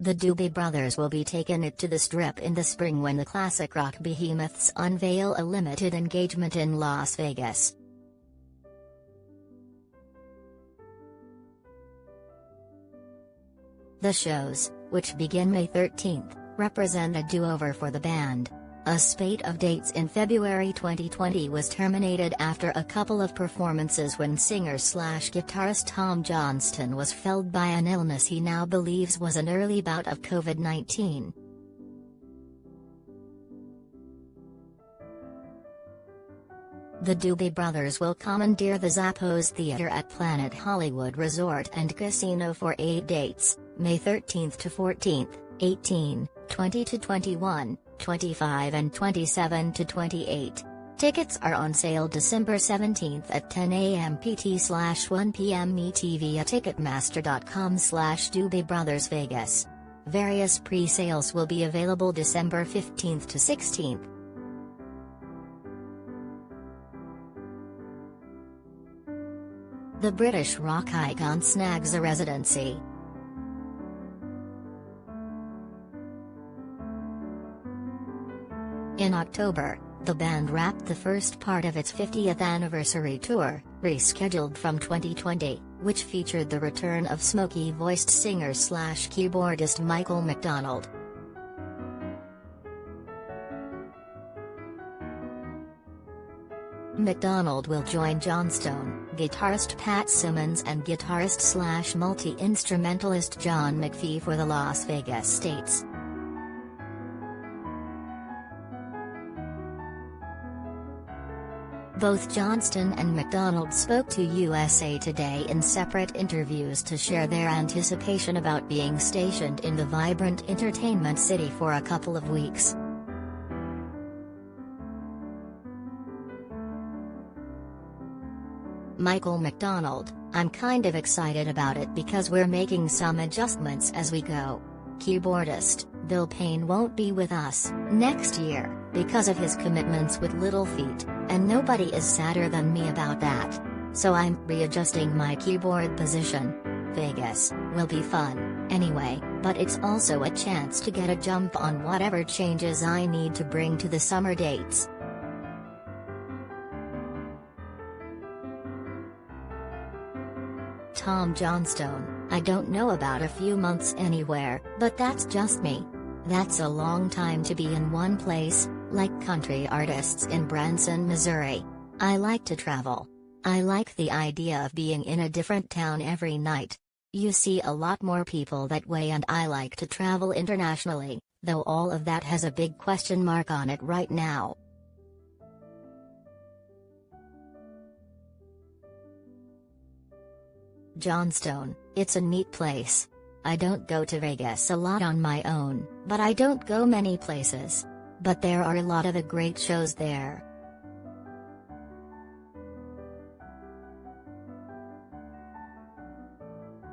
The Doobie Brothers will be taking it to the Strip in the spring when the classic rock behemoths unveil a limited engagement in Las Vegas. The shows, which begin May 13th, represent a do-over for the band. A spate of dates in February 2020 was terminated after a couple of performances when singer-slash-guitarist Tom Johnston was felled by an illness he now believes was an early bout of COVID-19. The Doobie Brothers will commandeer the Zappos Theater at Planet Hollywood Resort and Casino for 8 dates, May 13th to 14th, 18, 20 to 21, 25 and 27 to 28. Tickets are on sale December 17th at 10 a.m. PT/1 p.m. ET via Ticketmaster.com/DoobieBrothersVegas. Various pre-sales will be available December 15th to 16th. The British rock icon snags a residency. In October, the band wrapped the first part of its 50th anniversary tour, rescheduled from 2020, which featured the return of smoky-voiced singer-slash-keyboardist Michael McDonald. McDonald will join Johnston, guitarist Pat Simmons and guitarist-slash-multi-instrumentalist John McPhee for the Las Vegas dates. Both Johnston and McDonald spoke to USA Today in separate interviews to share their anticipation about being stationed in the vibrant entertainment city for a couple of weeks. Michael McDonald: I'm kind of excited about it because we're making some adjustments as we go. Keyboardist Bill Payne won't be with us next year because of his commitments with Little Feat, and nobody is sadder than me about that. So I'm readjusting my keyboard position. Vegas will be fun, anyway, but it's also a chance to get a jump on whatever changes I need to bring to the summer dates. Tom Johnston: I don't know about a few months anywhere, but that's just me. That's a long time to be in one place, like country artists in Branson, Missouri. I like to travel. I like the idea of being in a different town every night. You see a lot more people that way, and I like to travel internationally, though all of that has a big question mark on it right now. Johnston: it's a neat place. I don't go to Vegas a lot on my own, but I don't go many places. But there are a lot of the great shows there.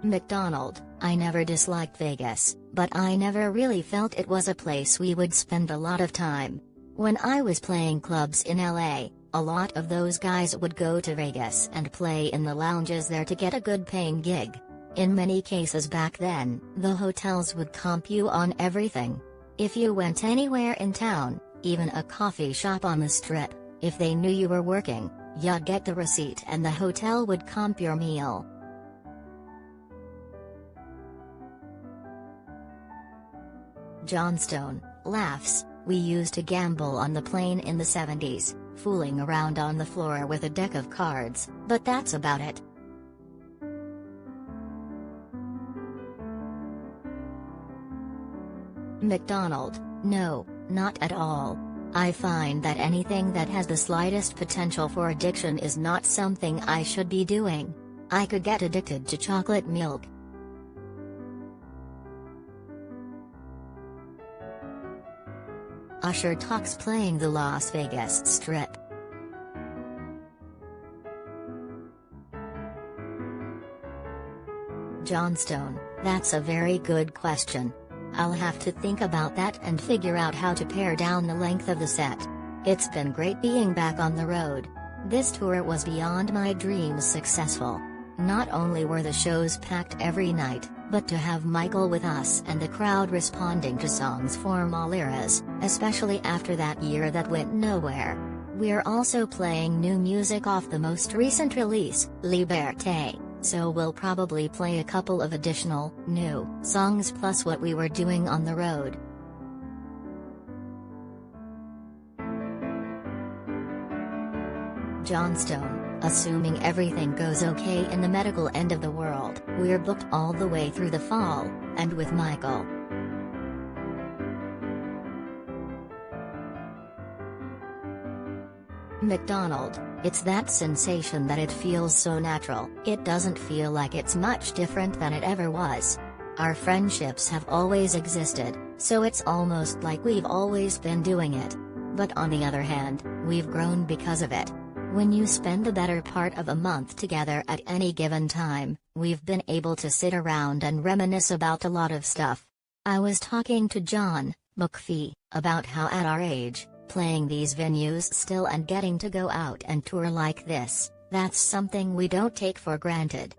McDonald: I never disliked Vegas, but I never really felt it was a place we would spend a lot of time. When I was playing clubs in LA, a lot of those guys would go to Vegas and play in the lounges there to get a good paying gig. In many cases back then, the hotels would comp you on everything. If you went anywhere in town, even a coffee shop on the Strip, if they knew you were working, you'd get the receipt and the hotel would comp your meal. Johnston laughs: we used to gamble on the plane in the 70s, fooling around on the floor with a deck of cards, but that's about it. McDonald: no, not at all. I find that anything that has the slightest potential for addiction is not something I should be doing. I could get addicted to chocolate milk. Usher talks playing the Las Vegas Strip. Johnston: that's a very good question. I'll have to think about that and figure out how to pare down the length of the set. It's been great being back on the road. This tour was beyond my dreams successful. Not only were the shows packed every night, but to have Michael with us and the crowd responding to songs from all eras, especially after that year that went nowhere. We're also playing new music off the most recent release, Liberté, so we'll probably play a couple of additional, new, songs plus what we were doing on the road. Johnstone. Assuming everything goes okay in the medical end of the world, we're booked all the way through the fall, and with Michael. McDonald. It's that sensation that it feels so natural. It doesn't feel like it's much different than it ever was. Our friendships have always existed, so it's almost like we've always been doing it. But on the other hand, we've grown because of it. When you spend the better part of a month together at any given time, we've been able to sit around and reminisce about a lot of stuff. I was talking to John McPhee about how at our age, playing these venues still and getting to go out and tour like this, that's something we don't take for granted.